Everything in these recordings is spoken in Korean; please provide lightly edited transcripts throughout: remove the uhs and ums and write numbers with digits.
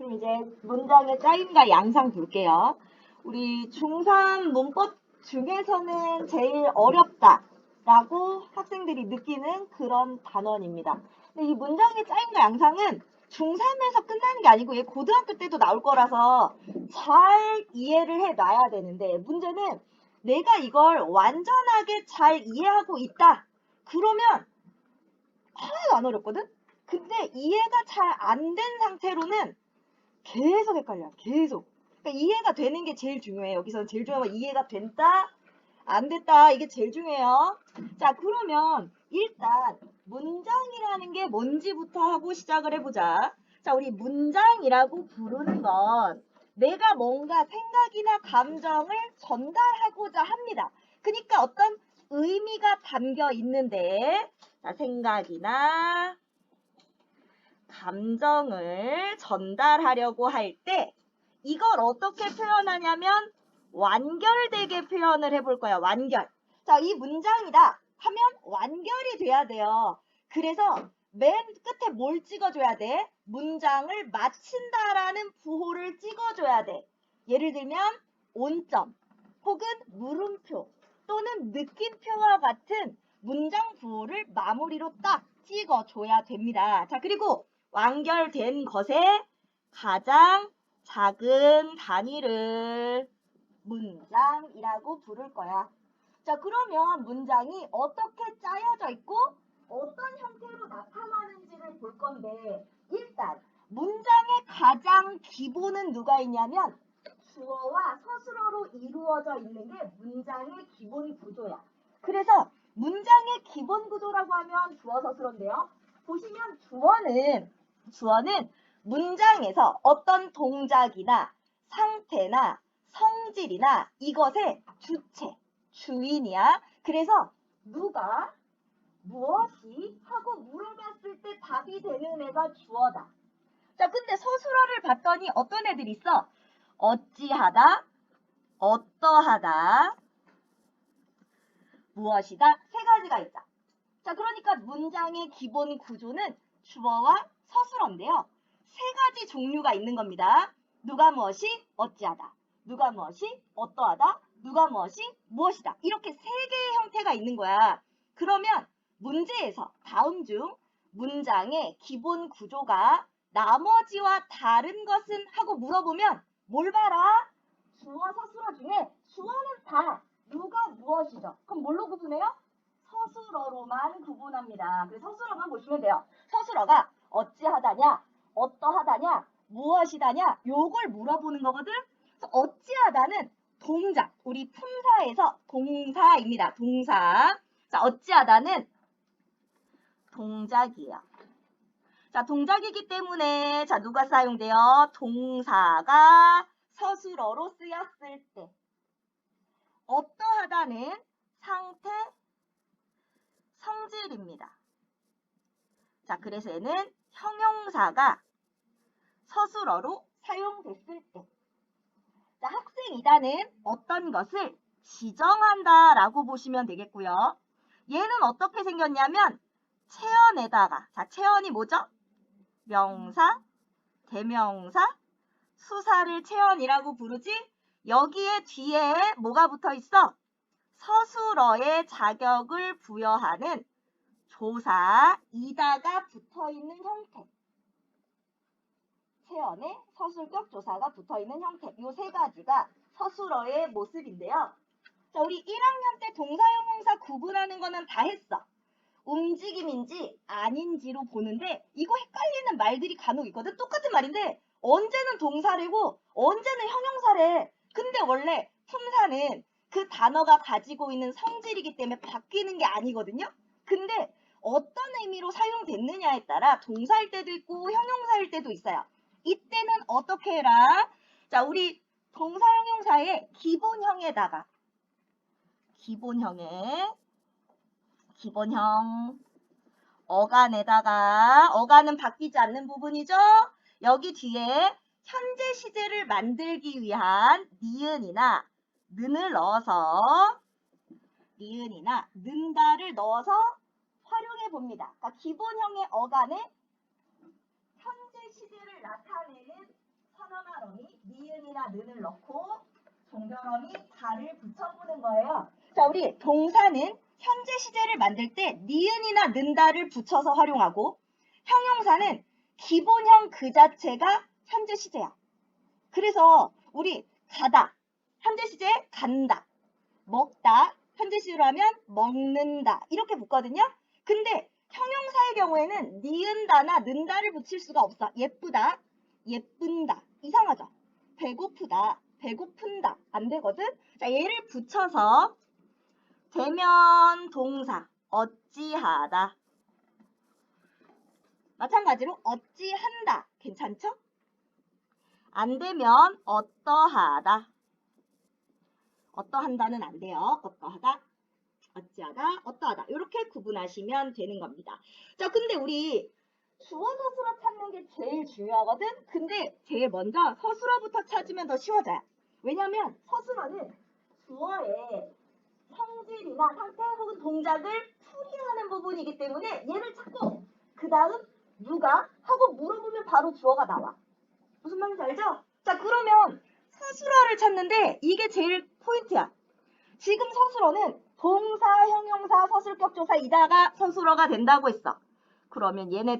그럼 이제 문장의 짜임과 양상 볼게요. 우리 중3 문법 중에서는 제일 어렵다라고 학생들이 느끼는 그런 단원입니다. 근데 이 문장의 짜임과 양상은 중3에서 끝나는 게 아니고 얘 고등학교 때도 나올 거라서 잘 이해를 해놔야 되는데 문제는 내가 이걸 완전하게 잘 이해하고 있다. 그러면 하나도 안 어렵거든? 근데 이해가 잘 안 된 상태로는 계속 헷갈려요. 계속. 그러니까 이해가 되는 게 제일 중요해요. 여기서 제일 중요한 건 이해가 됐다, 안 됐다. 이게 제일 중요해요. 자, 그러면 일단 문장이라는 게 뭔지부터 하고 시작을 해보자. 자, 우리 문장이라고 부르는 건 내가 뭔가 생각이나 감정을 전달하고자 합니다. 그러니까 어떤 의미가 담겨 있는데, 자, 생각이나 감정을 전달하려고 할 때 이걸 어떻게 표현하냐면 완결되게 표현을 해볼 거야. 완결. 자, 이 문장이다 하면 완결이 돼야 돼요. 그래서 맨 끝에 뭘 찍어줘야 돼? 문장을 마친다라는 부호를 찍어줘야 돼. 예를 들면 온점 혹은 물음표 또는 느낌표와 같은 문장 부호를 마무리로 딱 찍어줘야 됩니다. 자, 그리고 완결된 것의 가장 작은 단위를 문장이라고 부를 거야. 자, 그러면 문장이 어떻게 짜여져 있고 어떤 형태로 나타나는지를 볼 건데 일단 문장의 가장 기본은 누가 있냐면 주어와 서술어로 이루어져 있는 게 문장의 기본 구조야. 그래서 문장의 기본 구조라고 하면 주어 서술어인데요. 보시면 주어는 문장에서 어떤 동작이나 상태나 성질이나 이것의 주체, 주인이야. 그래서 누가, 무엇이 하고 물어봤을 때 답이 되는 애가 주어다. 자, 근데 서술어를 봤더니 어떤 애들이 있어? 어찌하다, 어떠하다, 무엇이다 세 가지가 있다. 자, 그러니까 문장의 기본 구조는 주어와 서술어인데요. 세 가지 종류가 있는 겁니다. 누가 무엇이 어찌하다, 누가 무엇이 어떠하다, 누가 무엇이 무엇이다. 이렇게 세 개의 형태가 있는 거야. 그러면 문제에서 다음 중 문장의 기본 구조가 나머지와 다른 것은 하고 물어보면 뭘 봐라? 주어 서술어 중에 주어는 다 누가 무엇이죠. 그럼 뭘로 구분해요? 서술어로만 구분합니다. 그래서 서술어만 보시면 돼요. 서술어가 어찌하다냐, 어떠하다냐, 무엇이다냐 요걸 물어보는 거거든. 그래서 어찌하다는 동작, 우리 품사에서 동사입니다. 동사. 자, 어찌하다는 동작이에요. 자, 동작이기 때문에 자, 누가 사용돼요? 동사가 서술어로 쓰였을 때. 어떠하다는 상태, 성질입니다. 자, 그래서 얘는 형용사가 서술어로 사용됐을 때. 자, 학생이다는 어떤 것을 지정한다라고 보시면 되겠고요. 얘는 어떻게 생겼냐면 체언에다가, 자, 체언이 뭐죠? 명사, 대명사, 수사를 체언이라고 부르지? 여기에 뒤에 뭐가 붙어 있어? 서술어의 자격을 부여하는 조사, 이다가 붙어있는 형태. 체언에 서술격 조사가 붙어있는 형태. 이 세 가지가 서술어의 모습인데요. 자, 우리 1학년 때 동사, 형용사 구분하는 거는 다 했어. 움직임인지 아닌지로 보는데 이거 헷갈리는 말들이 간혹 있거든. 똑같은 말인데 언제는 동사래고 언제는 형용사래. 근데 원래 품사는 그 단어가 가지고 있는 성질이기 때문에 바뀌는 게 아니거든요. 근데 어떤 의미로 사용됐느냐에 따라 동사일 때도 있고 형용사일 때도 있어요. 이때는 어떻게 해라? 자, 우리 동사 형용사의 기본형에다가 기본형 어간에다가 어간은 바뀌지 않는 부분이죠. 여기 뒤에 현재 시제를 만들기 위한 니은이나 는을 넣어서 니은이나 는다를 넣어서 활용해 봅니다. 그러니까 기본형의 어간에 현재 시제를 나타내는 선어말 어미 니은이나 는을 넣고 종결어미 다를 붙여보는 거예요. 자, 우리 동사는 현재 시제를 만들 때 니은이나 는다를 붙여서 활용하고 형용사는 기본형 그 자체가 현재 시제야. 그래서 우리 가다, 현재 시제 간다, 먹다, 현재 시제로 하면 먹는다 이렇게 붙거든요. 근데 형용사의 경우에는 니은다나 는다를 붙일 수가 없어. 예쁘다, 예쁜다 이상하죠. 배고프다, 배고픈다 안 되거든. 자, 얘를 붙여서 대면 동사 어찌하다. 마찬가지로 어찌한다 괜찮죠? 안 되면 어떠하다. 어떠한다는 안 돼요. 어떠하다, 어찌하다, 어떠하다 이렇게 구분하시면 되는 겁니다. 자, 근데 우리 주어 서술어 찾는 게 제일 중요하거든. 근데 제일 먼저 서술어부터 찾으면 더 쉬워져요. 왜냐면 서술어는 주어의 성질이나 상태 혹은 동작을 풀이하는 부분이기 때문에 얘를 찾고 그 다음 누가 하고 물어보면 바로 주어가 나와. 무슨 말인지 알죠? 자, 그러면 서술어를 찾는데 이게 제일 포인트야. 지금 서술어는 동사, 형용사, 서술격 조사 이다가 서술어가 된다고 했어. 그러면 얘네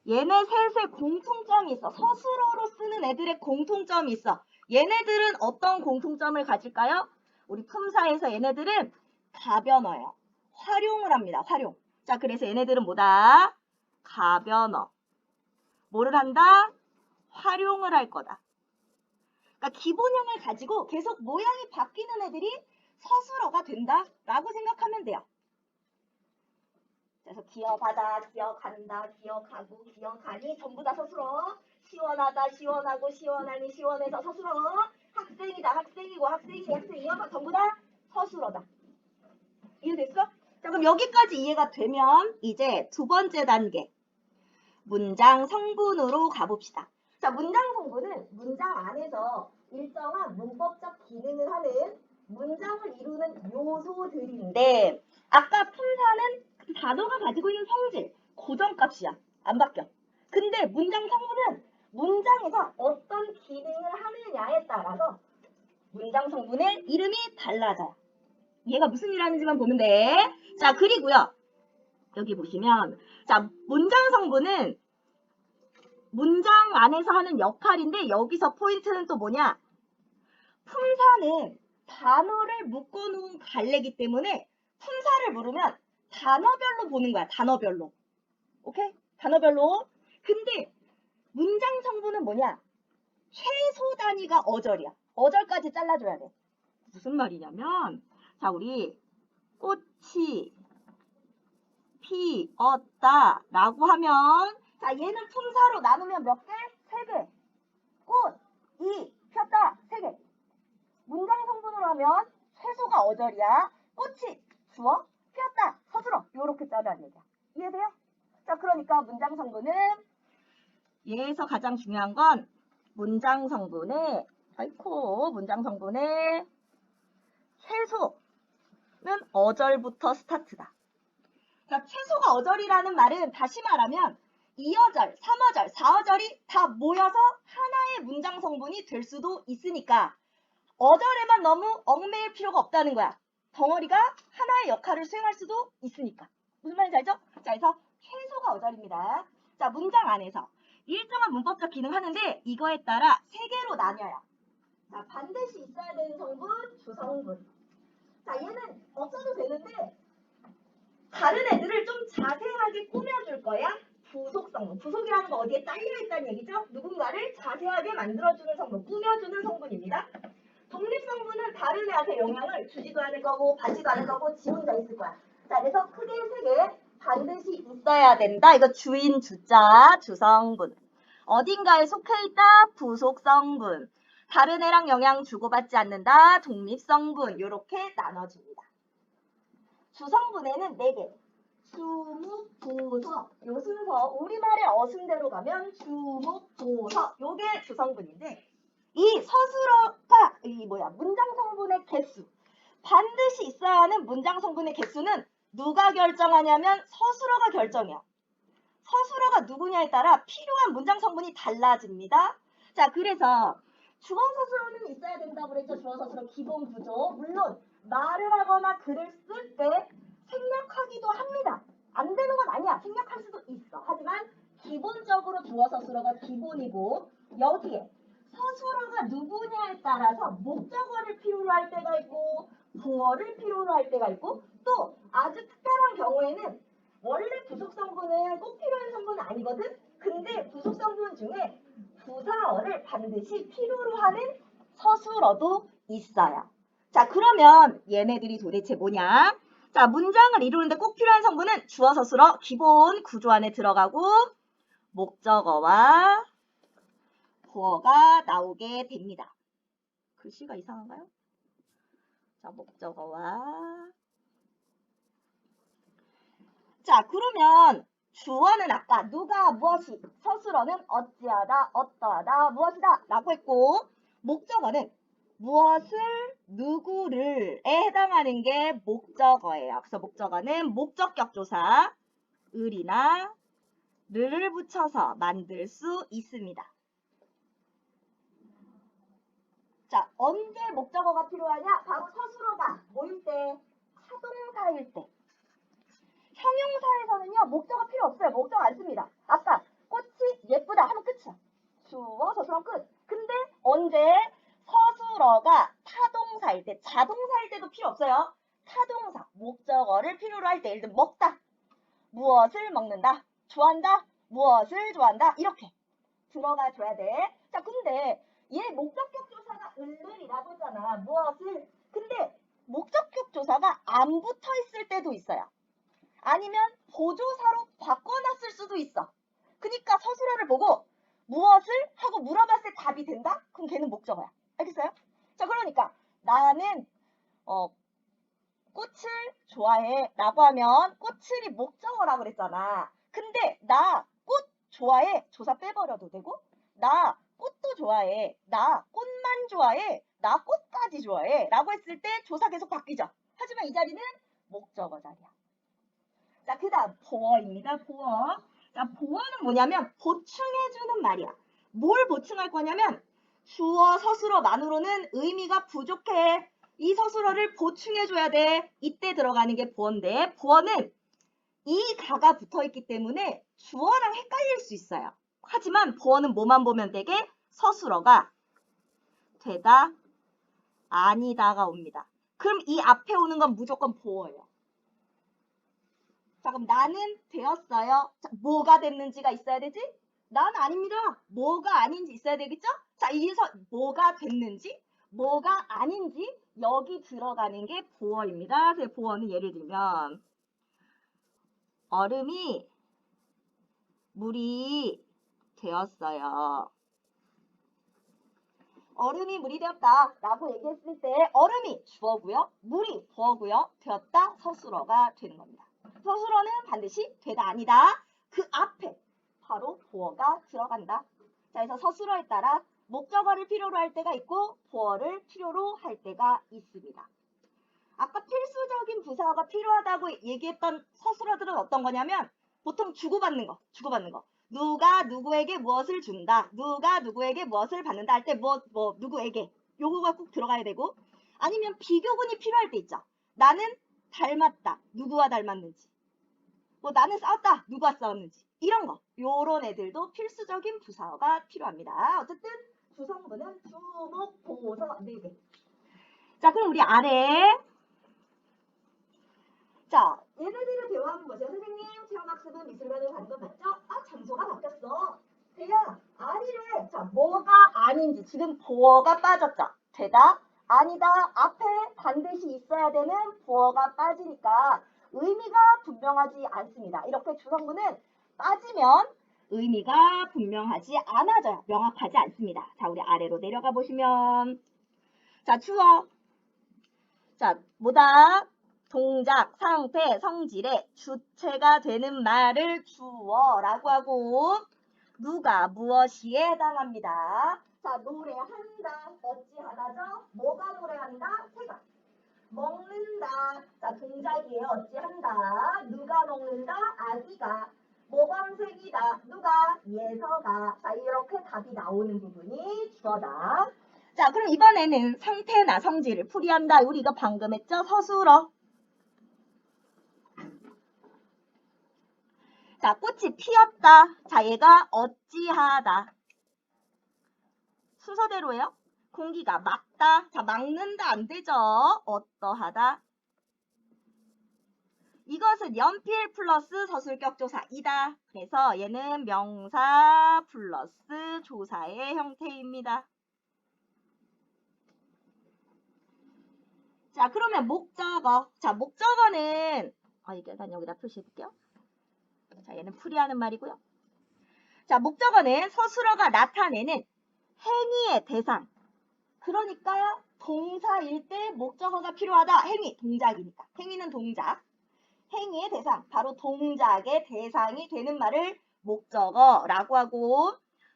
셋의 공통점이 있어. 서술어로 쓰는 애들의 공통점이 있어. 얘네들은 어떤 공통점을 가질까요? 우리 품사에서 얘네들은 가변어예요. 활용을 합니다. 활용. 자, 그래서 얘네들은 뭐다? 가변어. 뭐를 한다? 활용을 할 거다. 그러니까 기본형을 가지고 계속 모양이 바뀌는 애들이 서술어가 된다라고 생각하면 돼요. 그래서 기억하다, 기억한다, 기억하고, 기억하니 전부 다 서술어. 시원하다, 시원하고, 시원하니, 시원해서 서술어. 학생이다, 학생이고, 학생이, 학생이어서 전부 다 서술어다. 이해됐어? 자, 그럼 여기까지 이해가 되면 이제 두 번째 단계 문장 성분으로 가봅시다. 자, 문장 성분은 문장 안에서 일정한 문법적 기능을 하는 문장을 이루는 요소들인데 아까 품사는 그 단어가 가지고 있는 성질, 고정값이야. 안 바뀌어. 근데 문장 성분은 문장에서 어떤 기능을 하느냐에 따라서 문장 성분의 이름이 달라져요. 얘가 무슨 일 하는지만 보면 돼. 자, 그리고요. 여기 보시면 자, 문장 성분은 문장 안에서 하는 역할인데 여기서 포인트는 또 뭐냐? 품사는 단어를 묶어놓은 갈래기 때문에 품사를 물으면 단어별로 보는 거야. 단어별로. 오케이? 단어별로. 근데 문장 성분은 뭐냐? 최소 단위가 어절이야. 어절까지 잘라줘야 돼. 무슨 말이냐면 자, 우리 꽃이 피었다 라고 하면 자, 얘는 품사로 나누면 몇 개? 3개. 꽃이 폈다. 3개. 문장 성분으로 하면 최소가 어절이야. 꽃이 주어, 피었다. 서술어. 요렇게 짜라는 얘기야. 이해돼요? 자, 그러니까 문장 성분은 얘에서 가장 중요한 건 문장 성분의 문장 성분의 최소는 어절부터 스타트다. 자, 최소가 어절이라는 말은 다시 말하면 2어절, 3어절, 4어절이 다 모여서 하나의 문장 성분이 될 수도 있으니까 어절에만 너무 얽매일 필요가 없다는 거야. 덩어리가 하나의 역할을 수행할 수도 있으니까. 무슨 말인지 알죠? 자, 그래서 최소가 어절입니다. 자, 문장 안에서 일정한 문법적 기능 하는데 이거에 따라 3개로 나뉘어요. 자, 반드시 있어야 되는 성분, 주성분. 자, 얘는 없어도 되는데 다른 애들을 좀 자세하게 꾸며줄 거야. 부속 성분. 부속이라는 거 어디에 딸려있다는 얘기죠? 누군가를 자세하게 만들어주는 성분, 꾸며주는 성분입니다. 독립 성분은 다른 애한테 영향을 주지도 않을 거고 받지도 않을 거고 지 혼자 있을 거야. 자, 그래서 크게 3개 반드시 있어야 된다. 이거 주인 주자, 주성분. 어딘가에 속해 있다, 부속 성분. 다른 애랑 영향 주고받지 않는다, 독립 성분. 이렇게 나눠줍니다. 주성분에는 4개. 주목, 보서. 요 순서, 우리말의 어순대로 가면 주목, 보서. 요게 주성분인데 이 서술어가 문장 성분의 개수. 반드시 있어야 하는 문장 성분의 개수는 누가 결정하냐면 서술어가 결정해요. 서술어가 누구냐에 따라 필요한 문장 성분이 달라집니다. 자, 그래서 주어 서술어는 있어야 된다고 그랬죠. 주어 서술어 기본 구조. 물론 말을 하거나 글을 쓸 때 생략하기도 합니다. 안 되는 건 아니야. 생략할 수도 있어. 하지만 기본적으로 주어 서술어가 기본이고 여기에 서술어가 누구냐에 따라서 목적어를 필요로 할 때가 있고 보어를 필요로 할 때가 있고 또 아주 특별한 경우에는 원래 부속성분은 꼭 필요한 성분은 아니거든? 근데 부속성분 중에 부사어를 반드시 필요로 하는 서술어도 있어요. 자, 그러면 얘네들이 도대체 뭐냐? 자, 문장을 이루는데 꼭 필요한 성분은 주어 서술어 기본 구조 안에 들어가고 목적어와 보어가 나오게 됩니다. 글씨가 이상한가요? 자, 목적어와 자, 그러면 주어는 아까 누가 무엇이, 서술어는 어찌하다, 어떠하다, 무엇이다 라고 했고 목적어는 무엇을, 누구를에 해당하는 게 목적어예요. 그래서 목적어는 목적격 조사, 을이나 를 붙여서 만들 수 있습니다. 자, 언제 목적어가 필요하냐? 바로 서술어가 뭐일 때? 타동사일 때. 형용사에서는요, 목적어 필요 없어요. 목적 안 씁니다. 아까 꽃이 예쁘다 하면 끝이야. 주어, 서술어 끝. 근데 언제 서술어가 타동사일 때, 자동사일 때도 필요 없어요. 타동사, 목적어를 필요로 할 때, 예를 들면 먹다, 무엇을 먹는다, 좋아한다, 무엇을 좋아한다, 이렇게 들어가 줘야 돼. 자, 근데 얘 목적격 조사가 을이라고 했잖아. 무엇을. 근데 목적격 조사가 안 붙어 있을 때도 있어요. 아니면 보조사로 바꿔놨을 수도 있어. 그러니까 서술어를 보고 무엇을 하고 물어봤을 때 답이 된다? 그럼 걔는 목적어야. 알겠어요? 자, 그러니까 나는 꽃을 좋아해 라고 하면 꽃을이 목적어라고 그랬잖아. 근데 나 꽃 좋아해 조사 빼버려도 되고 나 꽃도 좋아해 나 꽃만 좋아해 나 꽃까지 좋아해 라고 했을 때 조사 계속 바뀌죠. 하지만 이 자리는 목적어 자리야. 자, 그 다음 보어입니다. 보어. 자, 보어는 뭐냐면 보충해주는 말이야. 뭘 보충할 거냐면 주어 서술어만으로는 의미가 부족해. 이 서술어를 보충해줘야 돼. 이때 들어가는 게 보어인데 보어는 이 가가 붙어있기 때문에 주어랑 헷갈릴 수 있어요. 하지만 보어는 뭐만 보면 되게 서술어가 되다, 아니다가 옵니다. 그럼 이 앞에 오는 건 무조건 보어예요. 자, 그럼 나는 되었어요. 자, 뭐가 됐는지가 있어야 되지? 난 아닙니다. 뭐가 아닌지 있어야 되겠죠? 자, 여기서 뭐가 됐는지, 뭐가 아닌지 여기 들어가는 게 보어입니다. 그래서 보어는 예를 들면 얼음이 물이 되었어요. 얼음이 물이 되었다 라고 얘기했을 때 얼음이 주어고요. 물이 보어고요. 되었다 서술어가 되는 겁니다. 서술어는 반드시 되다 아니다. 그 앞에 바로 보어가 들어간다. 자, 그래서 서술어에 따라 목적어를 필요로 할 때가 있고 보어를 필요로 할 때가 있습니다. 아까 필수적인 부사어가 필요하다고 얘기했던 서술어들은 어떤 거냐면 보통 주고받는 거. 누가 누구에게 무엇을 준다. 누가 누구에게 무엇을 받는다 할 때 누구에게. 요거가 꼭 들어가야 되고 아니면 비교군이 필요할 때 있죠. 나는 닮았다. 누구와 닮았는지. 나는 싸웠다. 누가 싸웠는지. 이런 거. 요런 애들도 필수적인 부사어가 필요합니다. 어쨌든 주성분은 주목, 보서 4개. 자, 그럼 우리 아래 자, 얘네들을 대화하는 거죠. 선생님, 체험학습은 미술관을 가는 건 맞죠? 아, 장소가 바뀌었어. 대야, 아니래. 자, 뭐가 아닌지. 지금 보어가 빠졌죠. 되다, 아니다. 앞에 반드시 있어야 되는 보어가 빠지니까 의미가 분명하지 않습니다. 이렇게 주성분은 빠지면 의미가 분명하지 않아져요. 명확하지 않습니다. 자, 우리 아래로 내려가 보시면 자, 주어. 자, 뭐다? 동작, 상태, 성질의 주체가 되는 말을 주어라고 하고 누가 무엇이에 해당합니다. 자, 노래한다. 어찌하다죠? 뭐가 노래한다? 새가. 먹는다. 자, 동작이에요. 어찌한다. 누가 먹는다? 아기가. 모범생이다. 누가? 예서가. 자, 이렇게 답이 나오는 부분이 주어다. 자, 그럼 이번에는 상태나 성질을 풀이한다. 우리 이거 방금 했죠? 서술어. 자, 꽃이 피었다. 자, 얘가 어찌하다. 순서대로예요. 공기가 막다. 자, 막는다 안 되죠. 어떠하다. 이것은 연필 플러스 서술격 조사이다. 그래서 얘는 명사 플러스 조사의 형태입니다. 자, 그러면 목적어. 자, 목적어는 일단 여기다 표시해볼게요. 자, 얘는 풀이하는 말이고요. 자, 목적어는 서술어가 나타내는 행위의 대상. 그러니까 동사일 때 목적어가 필요하다. 행위, 동작이니까. 행위는 동작. 행위의 대상, 바로 동작의 대상이 되는 말을 목적어라고 하고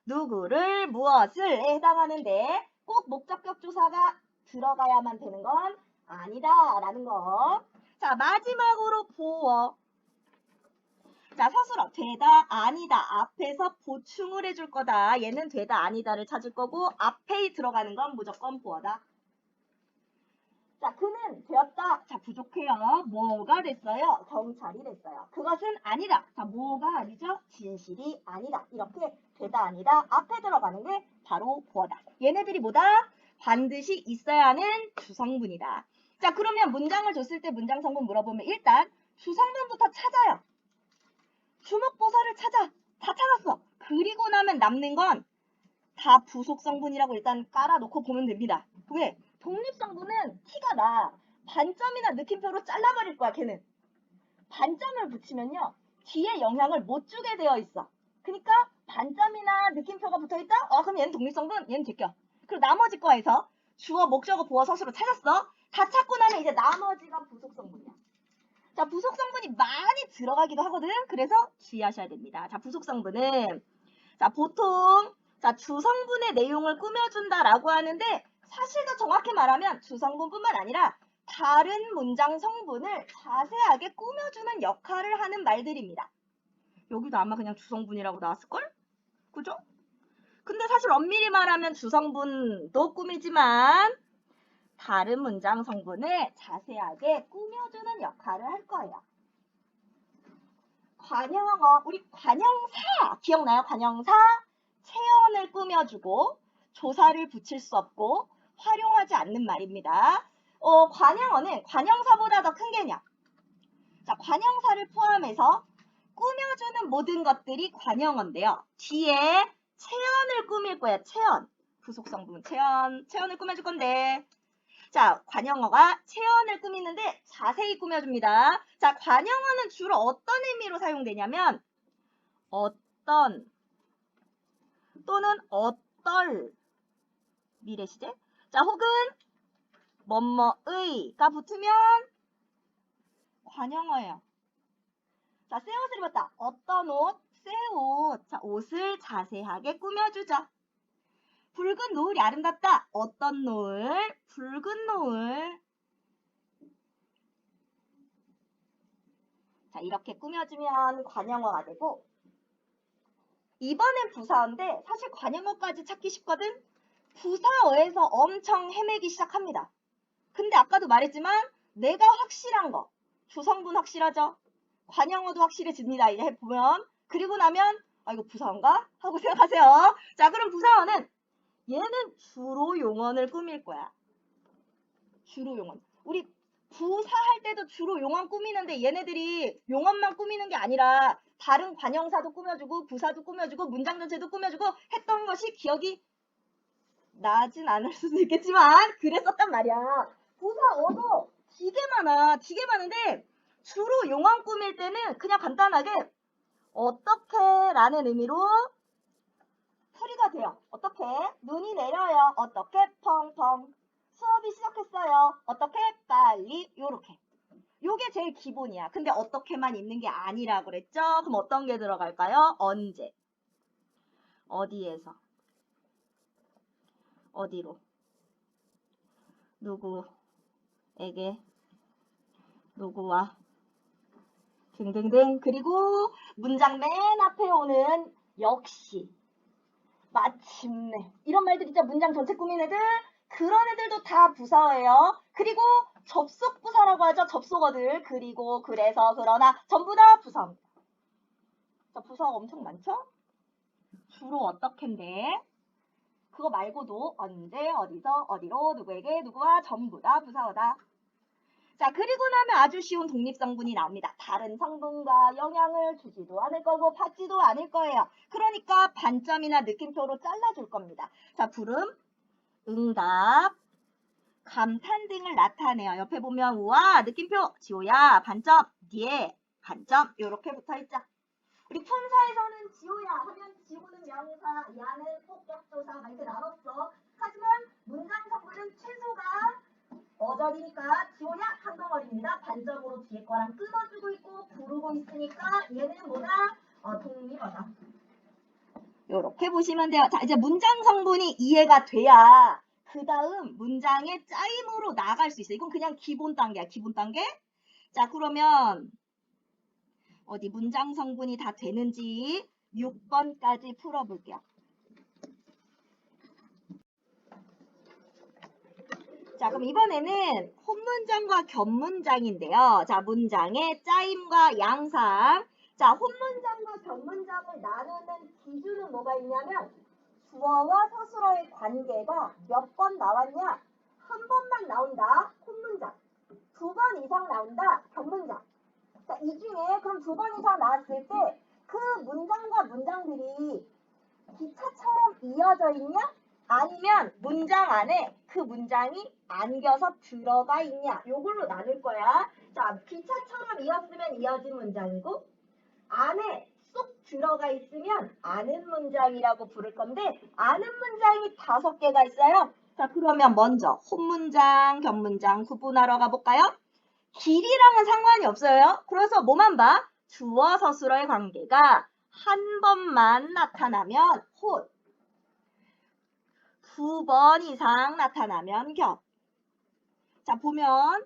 누구를, 무엇을에 해당하는데 꼭 목적격 조사가 들어가야만 되는 건 아니다라는 거. 자, 마지막으로 보어. 자, 서술어 되다, 아니다 앞에서 보충을 해줄 거다. 얘는 되다, 아니다를 찾을 거고 앞에 들어가는 건 무조건 보어다. 자, 그는 되었다. 자, 부족해요. 뭐가 됐어요? 경찰이 됐어요. 그것은 아니다. 자, 뭐가 아니죠? 진실이 아니다. 이렇게 되다, 아니다. 앞에 들어가는 게 바로 보어다. 얘네들이 뭐다? 반드시 있어야 하는 주성분이다. 자, 그러면 문장을 줬을 때 문장 성분 물어보면 일단 주성분부터 찾아요. 주목보사를 찾아. 다 찾았어. 그리고 나면 남는 건 다 부속성분이라고 일단 깔아놓고 보면 됩니다. 왜? 독립성분은 티가 나. 반점이나 느낌표로 잘라버릴 거야, 걔는. 반점을 붙이면요. 뒤에 영향을 못 주게 되어 있어. 그러니까 반점이나 느낌표가 붙어있다? 그럼 얘는 독립성분, 얘는 제껴. 그리고 나머지 거에서 주어, 목적어, 보어, 서술어 찾았어. 다 찾고 나면 이제 나머지가 부속성분이야. 자, 부속성분이 많이 들어가기도 하거든. 그래서 주의하셔야 됩니다. 자, 부속성분은 자, 보통 주성분의 내용을 꾸며준다라고 하는데 사실 더 정확히 말하면 주성분뿐만 아니라 다른 문장 성분을 자세하게 꾸며주는 역할을 하는 말들입니다. 여기도 아마 그냥 주성분이라고 나왔을걸? 그죠? 근데 사실 엄밀히 말하면 주성분도 꾸미지만 다른 문장 성분을 자세하게 꾸며주는 역할을 할 거예요. 관형어, 우리 관형사 기억나요? 관형사 체언을 꾸며주고 조사를 붙일 수 없고 활용하지 않는 말입니다. 관형어는 관형사보다 더 큰 개념. 자, 관형사를 포함해서 꾸며주는 모든 것들이 관형어인데요. 뒤에 체언을 꾸밀 거야. 체언. 부속성분 체언을 꾸며줄 건데 자, 관형어가 체언을 꾸미는데 자세히 꾸며줍니다. 자, 관형어는 주로 어떤 의미로 사용되냐면 어떤 또는 어떨 미래 시제 자, 혹은 뭐뭐의가 붙으면 관형어예요. 자, 새 옷을 입었다. 어떤 옷? 새 옷. 자, 옷을 자세하게 꾸며주죠. 붉은 노을이 아름답다. 어떤 노을? 붉은 노을. 자, 이렇게 꾸며주면 관형어가 되고 이번엔 부사어인데 사실 관형어까지 찾기 쉽거든. 부사어에서 엄청 헤매기 시작합니다. 근데 아까도 말했지만 내가 확실한 거 주성분 확실하죠. 관형어도 확실해집니다. 이제 해보면 그리고 나면 이거 부사어인가? 하고 생각하세요. 자, 그럼 부사어는 얘는 주로 용언을 꾸밀 거야. 주로 용언. 우리 부사할 때도 주로 용언 꾸미는데 얘네들이 용언만 꾸미는 게 아니라 다른 관형사도 꾸며주고 부사도 꾸며주고 문장 전체도 꾸며주고 했던 것이 기억이 나진 않을 수도 있겠지만 그랬었단 말이야. 부사어도 되게 많아. 되게 많은데 주로 용언 꾸밀 때는 그냥 간단하게 어떻게 라는 의미로 풀이가 돼요. 어떻게? 눈이 내려요. 어떻게? 펑펑. 수업이 시작했어요. 어떻게? 빨리. 요렇게. 요게 제일 기본이야. 근데 어떻게만 있는 게 아니라 그랬죠? 그럼 어떤 게 들어갈까요? 언제? 어디에서? 어디로? 누구에게? 누구와? 등등등. 그리고 문장 맨 앞에 오는 역시, 마침내 이런 말들 있죠. 문장 전체 꾸민 애들. 그런 애들도 다 부사어예요. 그리고 접속 부사라고 하죠. 접속어들. 그리고 그래서 그러나 전부 다 부사입니다. 자, 부사가 엄청 많죠? 주로 어떻게인데? 그거 말고도 언제, 어디서, 어디로, 누구에게, 누구와 전부 다 부사어다. 자, 그리고 나면 아주 쉬운 독립성분이 나옵니다. 다른 성분과 영향을 주지도 않을 거고 받지도 않을 거예요. 그러니까 반점이나 느낌표로 잘라줄 겁니다. 자, 부름, 응답, 감탄 등을 나타내요. 옆에 보면 우와, 느낌표, 지호야, 반점, 뒤에 반점, 이렇게 붙어있죠. 우리 품사에서는 지호야 하면 지호는 명사, 야는 폭격조사 이렇게 나눴어. 하지만 문장 성분은 최소가 어절이니까 지호야 한 덩어리입니다. 반점으로 뒤에 거랑 끊어주고 있고 부르고 있으니까 얘는 뭐다? 독립어다. 이렇게 보시면 돼요. 자, 이제 문장 성분이 이해가 돼야 그 다음 문장의 짜임으로 나아갈 수 있어요. 이건 그냥 기본 단계야. 기본 단계. 자, 그러면 어디 문장 성분이 다 되는지 6번까지 풀어볼게요. 자, 그럼 이번에는 혼문장과 겹문장인데요. 자, 문장의 짜임과 양상. 자, 혼문장과 겹문장을 나누는 기준은 뭐가 있냐면 주어와 서술어의 관계가 몇 번 나왔냐? 한 번만 나온다. 혼문장. 2번 이상 나온다. 겹문장. 자, 이 중에 그럼 2번 이상 나왔을 때 그 문장과 문장들이 기차처럼 이어져 있냐? 아니면 문장 안에 그 문장이 안겨서 들어가 있냐? 요걸로 나눌 거야. 자, 기차처럼 이었으면 이어진 문장이고 안에 쏙 들어가 있으면 아는 문장이라고 부를 건데 아는 문장이 5개가 있어요. 자, 그러면 먼저 혼문장, 겹문장 구분하러 가볼까요? 길이랑은 상관이 없어요. 그래서 뭐만 봐? 주어 서술어의 관계가 한 번만 나타나면 혼, 2번 이상 나타나면 겹. 자, 보면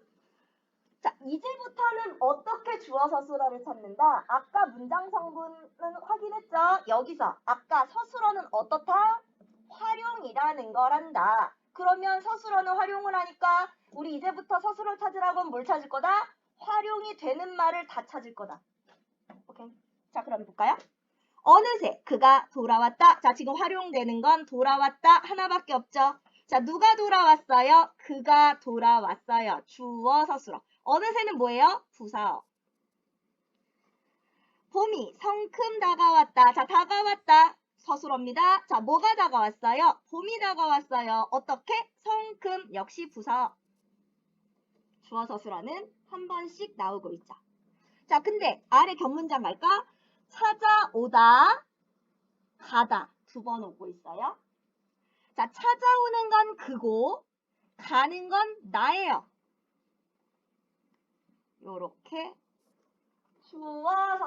자, 이제부터는 어떻게 주어 서술어를 찾는다? 아까 문장 성분은 확인했죠? 여기서 아까 서술어는 어떻다? 활용이라는 걸 한다. 그러면 서술어는 활용을 하니까 우리 이제부터 서술어 찾으라고 하면 뭘 찾을 거다? 활용이 되는 말을 다 찾을 거다. 오케이. 자, 그럼 볼까요? 어느새 그가 돌아왔다. 자, 지금 활용되는 건 돌아왔다 하나밖에 없죠. 자, 누가 돌아왔어요? 그가 돌아왔어요. 주어 서술어. 어느새는 뭐예요? 부사어. 봄이 성큼 다가왔다. 자, 다가왔다. 서술어입니다. 자, 뭐가 다가왔어요? 봄이 다가왔어요. 어떻게? 성큼 역시 부사어. 주어 서술어는 한 번씩 나오고 있죠. 자, 근데 아래 겹문장 갈까? 찾아오다, 가다 2번 오고 있어요. 자, 찾아오는 건 그고, 가는 건 나예요. 요렇게 주어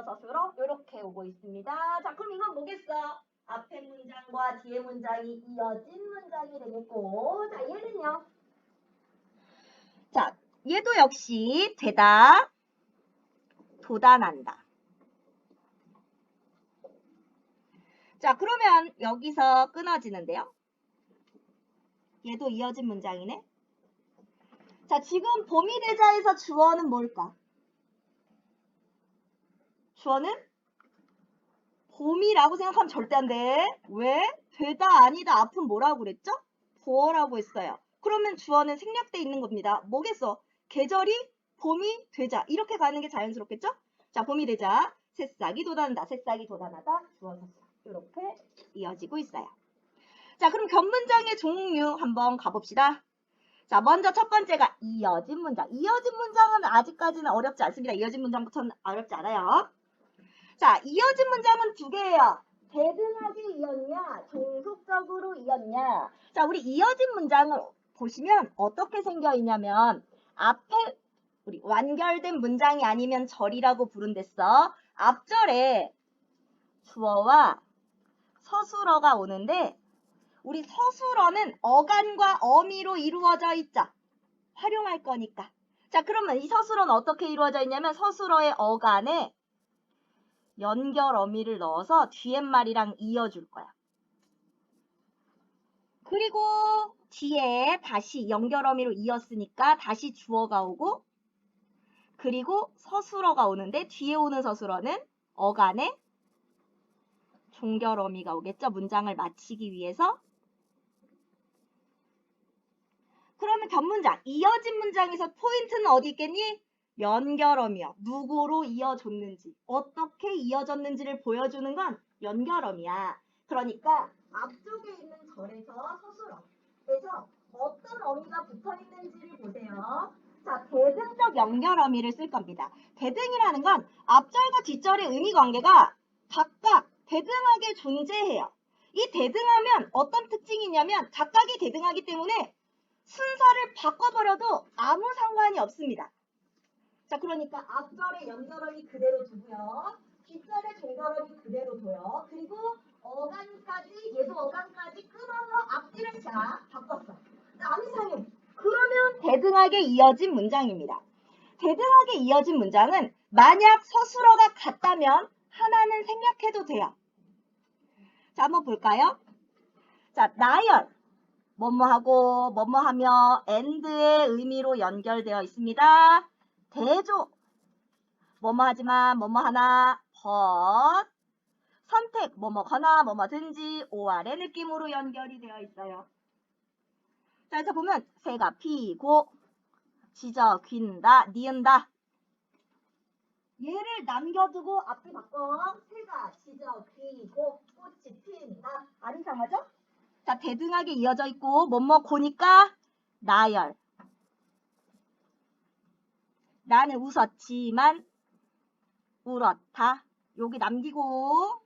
서술어 요렇게 오고 있습니다. 자, 그럼 이건 뭐겠어? 앞에 문장과 뒤에 문장이 이어진 문장이 되겠고, 자, 얘는요. 자, 얘도 역시 되다, 도단한다. 자, 그러면 여기서 끊어지는데요. 얘도 이어진 문장이네. 자, 지금 봄이 되자에서 주어는 뭘까? 주어는 봄이라고 생각하면 절대 안 돼. 왜? 되다, 아니다, 앞은 뭐라고 그랬죠? 보어라고 했어요. 그러면 주어는 생략돼 있는 겁니다. 뭐겠어? 계절이 봄이 되자. 이렇게 가는 게 자연스럽겠죠? 자, 봄이 되자. 새싹이 돋아난다. 새싹이 돋아나다. 주어 서술어. 이렇게 이어지고 있어요. 자, 그럼 겹문장의 종류 한번 가봅시다. 자, 먼저 첫 번째가 이어진 문장. 이어진 문장은 아직까지는 어렵지 않습니다. 이어진 문장부터는 어렵지 않아요. 자, 이어진 문장은 2개예요. 대등하게 이었냐, 종속적으로 이었냐. 자, 우리 이어진 문장을 보시면 어떻게 생겨 있냐면 앞에 우리 완결된 문장이 아니면 절이라고 부른댔어. 앞절에 주어와 서술어가 오는데 우리 서술어는 어간과 어미로 이루어져 있죠. 활용할 거니까. 자, 그러면 이 서술어는 어떻게 이루어져 있냐면 서술어의 어간에 연결 어미를 넣어서 뒤에말이랑 이어줄 거야. 그리고 뒤에 다시 연결 어미로 이었으니까 다시 주어가 오고, 그리고 서술어가 오는데 뒤에 오는 서술어는 어간에 종결 어미가 오겠죠. 문장을 마치기 위해서. 그러면 겹문장, 이어진 문장에서 포인트는 어디 있겠니? 연결 어미야. 누구로 이어졌는지, 어떻게 이어졌는지를 보여주는 건 연결 어미야. 그러니까 앞쪽에 있는 절에서 서술어에서 어떤 어미가 붙어 있는지를 보세요. 자, 대등적 연결 어미를 쓸 겁니다. 대등이라는 건 앞절과 뒷절의 의미 관계가 각각 대등하게 존재해요. 이 대등하면 어떤 특징이 있냐면 각각이 대등하기 때문에 순서를 바꿔버려도 아무 상관이 없습니다. 자, 그러니까 앞절의 연결어미 그대로 두고요. 뒷절의 종결어미 그대로 둬요. 그리고 어간까지, 얘도 어간까지 끊어서 앞뒤를 자 바꿨어. 아무 상용. 그러면 대등하게 이어진 문장입니다. 대등하게 이어진 문장은 만약 서술어가 같다면 하나는 생략해도 돼요. 자, 한번 볼까요? 자, 나열. 뭐뭐하고 뭐뭐하며 and의 의미로 연결되어 있습니다. 대조. 뭐뭐하지만 뭐뭐하나 but 선택 뭐뭐거나 뭐뭐든지 or의 느낌으로 연결이 되어 있어요. 자, 여기서 보면 새가 피고 지저 귄다 니은다. 얘를 남겨두고 앞뒤 바꿔. 새가 지저 귀고 꽃이 핀다. 안 이상하죠? 자, 대등하게 이어져 있고 뭐뭐 고니까 나열. 나는 웃었지만 울었다. 여기 남기고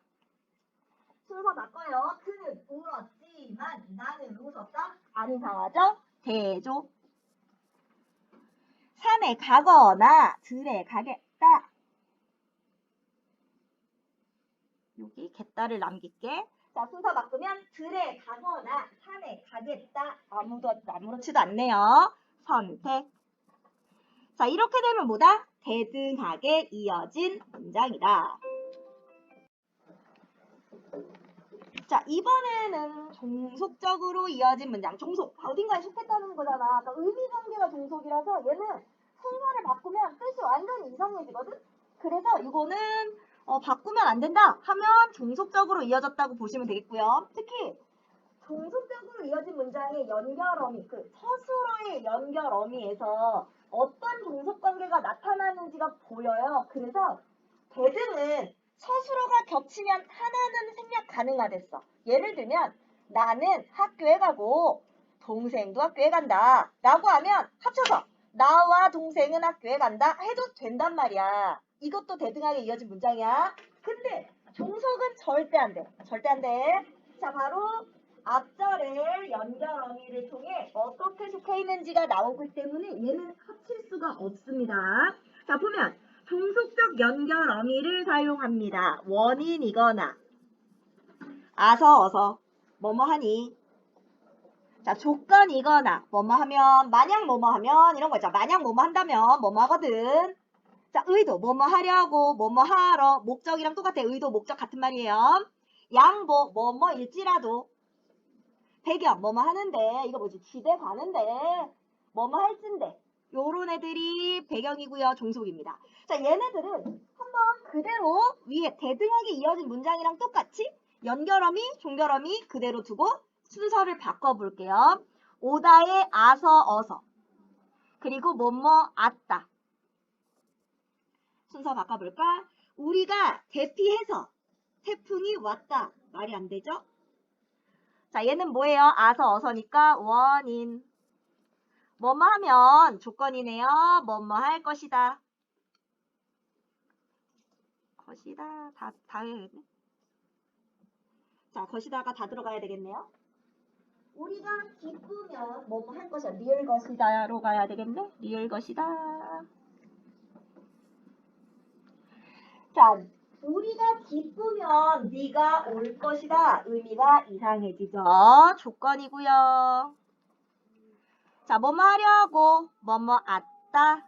순서 바꿔요. 그는 울었지만 나는 웃었다. 안 이상하죠? 대조. 산에 가거나 들에 가겠다. 여기 겠다를 남길게. 자, 순서 바꾸면 들에 가거나 산에 가겠다. 아무렇지도 않네요. 선택. 자, 이렇게 되면 뭐다? 대등하게 이어진 문장이다. 자, 이번에는 종속적으로 이어진 문장. 종속, 어딘가에 속했다는 거잖아. 그러니까 의미관계가 종속이라서 얘는 순서를 바꾸면 뜻이 완전히 이상해지거든? 그래서 이거는 바꾸면 안 된다 하면 종속적으로 이어졌다고 보시면 되겠고요. 특히 종속적으로 이어진 문장의 연결어미, 그 서술어의 연결어미에서 어떤 종속관계가 나타나는지가 보여요. 그래서 대등은 서술어가 겹치면 하나는 생략 가능하댔어. 예를 들면 나는 학교에 가고 동생도 학교에 간다 라고 하면 합쳐서 나와 동생은 학교에 간다 해도 된단 말이야. 이것도 대등하게 이어진 문장이야. 근데 종속은 절대 안 돼. 절대 안 돼. 자, 바로 앞절의 연결 어미를 통해 어떻게 속해 있는지가 나오기 때문에 얘는 합칠 수가 없습니다. 자, 보면 종속적 연결 어미를 사용합니다. 원인이거나 아서 어서 뭐뭐하니. 자, 조건이거나 뭐뭐하면 만약 뭐뭐하면 이런 거 있잖아. 만약 뭐뭐한다면 뭐뭐하거든. 자, 의도 뭐뭐하려고 뭐뭐하러 목적이랑 똑같아. 의도 목적 같은 말이에요. 양보 뭐뭐일지라도. 배경 뭐뭐 하는데 이거 뭐지? 집에 가는데 뭐뭐 할진데 요런 애들이 배경이고요. 종속입니다. 자, 얘네들은 한번 그대로 위에 대등하게 이어진 문장이랑 똑같이 연결어미, 종결어미 그대로 두고 순서를 바꿔볼게요. 오다의 아서, 어서 그리고 뭐뭐 왔다. 순서 바꿔볼까? 우리가 대피해서 태풍이 왔다. 말이 안 되죠? 자, 얘는 뭐예요? 아서, 어서니까 원인. 뭐뭐 하면 조건이네요. 뭐뭐 할 것이다. 것이다. 다 해야겠네. 자, 것이다가 다 들어가야 되겠네요. 우리가 기쁘면 뭐뭐 할 것이야. 리을 것이다로 가야 되겠네. 리을 것이다. 자, 우리가 기쁘면 네가 올 것이다. 의미가 이상해지죠. 조건이고요. 자, 뭐뭐 하려고 뭐뭐 왔다.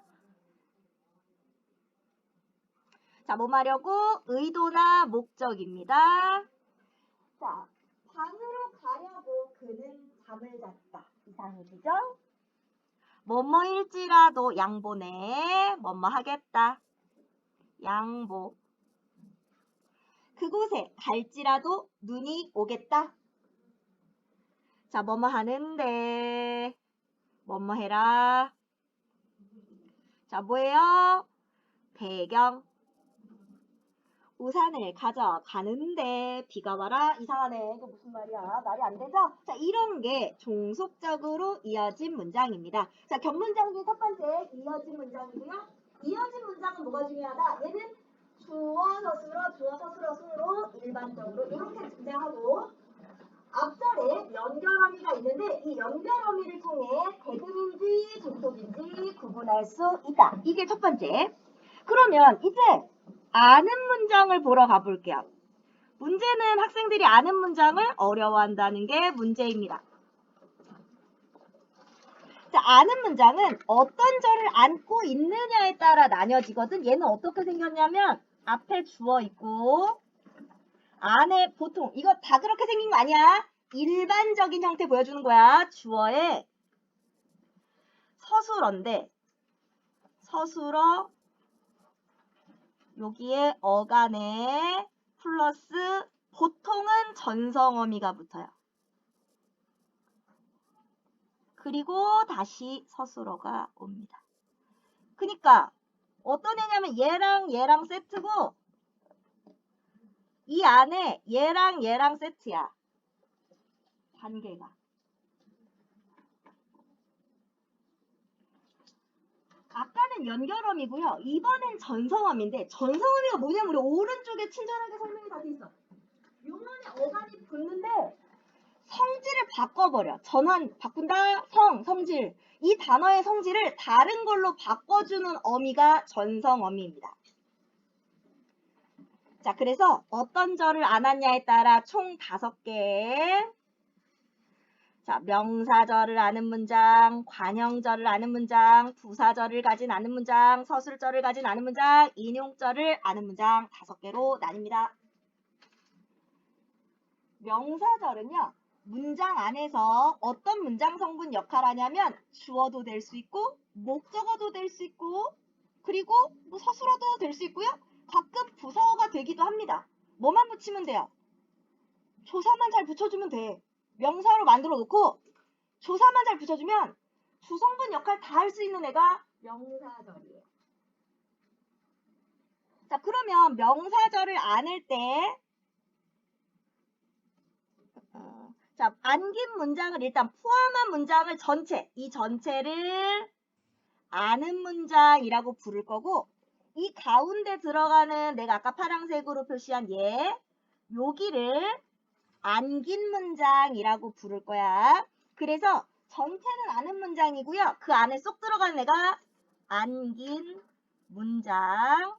자, 뭐 하려고? 의도나 목적입니다. 자, 방으로 가려고 그는 잠을 잤다. 이상이죠? 뭐뭐일지라도 양보네. 뭐뭐 하겠다. 양보. 그곳에 갈지라도 눈이 오겠다. 자, 뭐뭐 하는데. 뭐뭐 해라. 자, 뭐예요? 배경. 우산을 가져가는데 비가 와라. 이상하네. 이거 무슨 말이야? 말이 안 되죠? 자, 이런 게 종속적으로 이어진 문장입니다. 자, 겹문장 중 첫 번째 이어진 문장이고요. 이어진 문장은 뭐가 중요하다? 얘는 주어 서술어, 주어 서술어 순으로 일반적으로 이렇게 등장하고 앞절에 연결어미가 있는데 이 연결어미를 통해 대금인지 종속인지 구분할 수 있다. 이게 첫 번째. 그러면 이제 아는 문장을 보러 가볼게요. 문제는 학생들이 아는 문장을 어려워한다는 게 문제입니다. 자, 아는 문장은 어떤 절을 안고 있느냐에 따라 나뉘어지거든. 얘는 어떻게 생겼냐면 앞에 주어 있고 안에 보통 이거 다 그렇게 생긴 거 아니야. 일반적인 형태 보여주는 거야. 주어에 서술어인데 서술어 여기에 어간에 플러스 보통은 전성어미가 붙어요. 그리고 다시 서술어가 옵니다. 그러니까 어떤 애냐면 얘랑 세트고 이 안에 얘랑 세트야. 관계가. 아까는 연결어미고요. 이번엔 전성어미인데 전성어미가 뭐냐면 우리 오른쪽에 친절하게 설명이 다 돼 있어. 요번에 어간이 붙는데 성질을 바꿔버려. 전환, 바꾼다, 성질. 이 단어의 성질을 다른 걸로 바꿔주는 어미가 전성어미입니다. 자, 그래서 어떤 절을 안 왔냐에 따라 총 5개. 자, 명사절을 아는 문장, 관형절을 아는 문장, 부사절을 가진 아는 문장, 서술절을 가진 아는 문장, 인용절을 아는 문장 5개로 나뉩니다. 명사절은요. 문장 안에서 어떤 문장 성분 역할을 하냐면 주어도 될 수 있고 목적어도 될 수 있고 그리고 뭐 서술어도 될 수 있고요. 가끔 부사어가 되기도 합니다. 뭐만 붙이면 돼요? 조사만 잘 붙여주면 돼. 명사로 만들어 놓고 조사만 잘 붙여주면 주성분 역할 다 할 수 있는 애가 명사절이에요. 자, 그러면 명사절을 안을 때 자, 안긴 문장을 일단 포함한 문장을 이 전체를 아는 문장이라고 부를 거고 이 가운데 들어가는 내가 아까 파란색으로 표시한 여기를 안긴 문장이라고 부를 거야. 그래서 전체는 아는 문장이고요. 그 안에 쏙 들어가는 애가 안긴 문장.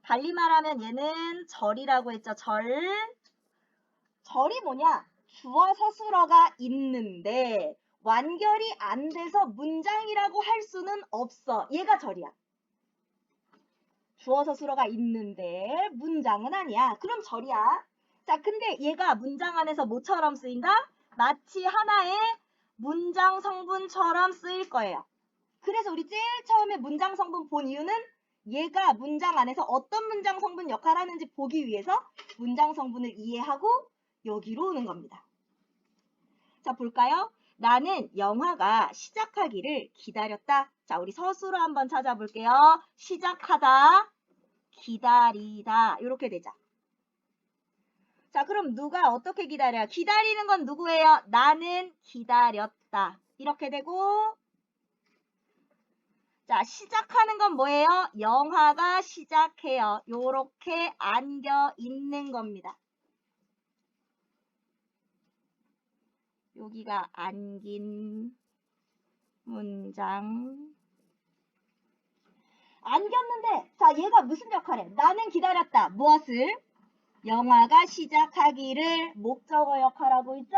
달리 말하면 얘는 절이라고 했죠. 절이 뭐냐? 주어 서술어가 있는데 완결이 안 돼서 문장이라고 할 수는 없어. 얘가 절이야. 주어 서술어가 있는데 문장은 아니야. 그럼 절이야. 자, 근데 얘가 문장 안에서 뭐처럼 쓰인다? 마치 하나의 문장 성분처럼 쓰일 거예요. 그래서 우리 제일 처음에 문장 성분 본 이유는 얘가 문장 안에서 어떤 문장 성분 역할을 하는지 보기 위해서 문장 성분을 이해하고 여기로 오는 겁니다. 자, 볼까요? 나는 영화가 시작하기를 기다렸다. 자, 우리 서술어 한번 찾아볼게요. 시작하다, 기다리다 이렇게 되죠. 자, 그럼 누가 어떻게 기다려요? 기다리는 건 누구예요? 나는 기다렸다. 이렇게 되고 자, 시작하는 건 뭐예요? 영화가 시작해요. 요렇게 안겨 있는 겁니다. 여기가 안긴 문장. 안겼는데 자, 얘가 무슨 역할을 해? 나는 기다렸다. 무엇을? 영화가 시작하기를 목적어 역할하고 있죠?